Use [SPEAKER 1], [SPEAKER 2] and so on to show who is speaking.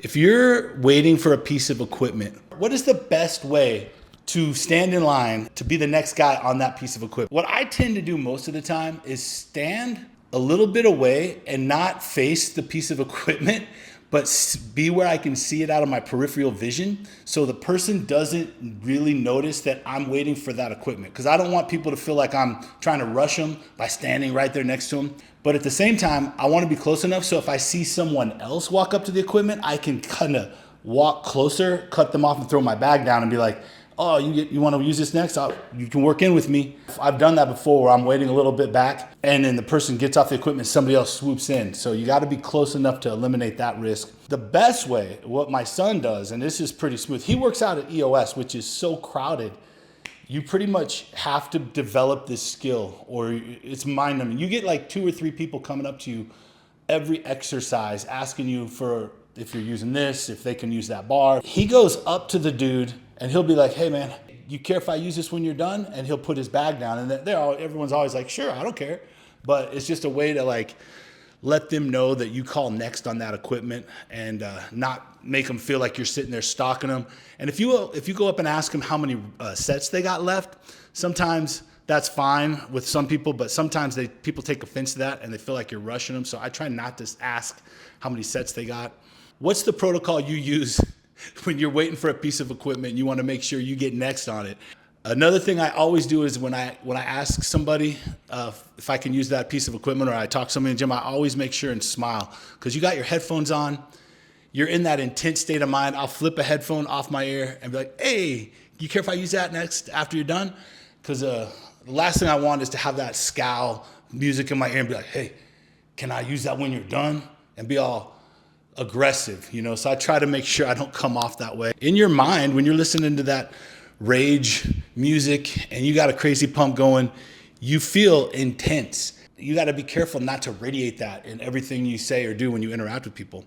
[SPEAKER 1] If you're waiting for a piece of equipment, what is the best way to stand in line to be the next guy on that piece of equipment? What I tend to do most of the time is stand a little bit away and not face the piece of equipment, but be where I can see it out of my peripheral vision, so the person doesn't really notice that I'm waiting for that equipment. Because I don't want people to feel like I'm trying to rush them by standing right there next to them. But at the same time, I want to be close enough so if I see someone else walk up to the equipment, I can kind of walk closer, cut them off and throw my bag down and be like, oh, you want to use this next? You can work in with me. I've done that before where I'm waiting a little bit back and then the person gets off the equipment, somebody else swoops in. So you got to be close enough to eliminate that risk. The best way, what my son does, and this is pretty smooth, he works out at EOS, which is so crowded. You pretty much have to develop this skill or it's mind numbing. You get like 2 or 3 people coming up to you every exercise asking you for if you're using this, if they can use that bar. He goes up to the dude and he'll be like, hey man, you care if I use this when you're done? And he'll put his bag down and everyone's always like, sure, I don't care. But it's just a way to like let them know that you call next on that equipment and not make them feel like you're sitting there stalking them. And if you go up and ask them how many sets they got left, sometimes that's fine with some people, but sometimes people take offense to that and they feel like you're rushing them. So I try not to ask how many sets they got. What's the protocol you use when you're waiting for a piece of equipment and you want to make sure you get next on it? Another thing I always do is when I ask somebody if I can use that piece of equipment or I talk to somebody in the gym, I always make sure and smile because you got your headphones on. You're in that intense state of mind. I'll flip a headphone off my ear and be like, hey, you care if I use that next after you're done? Because the last thing I want is to have that scowl music in my ear and be like, hey, can I use that when you're done? And be all aggressive, So I try to make sure I don't come off that way. In your mind, when you're listening to that rage music and you got a crazy pump going, you feel intense. You got to be careful not to radiate that in everything you say or do when you interact with people.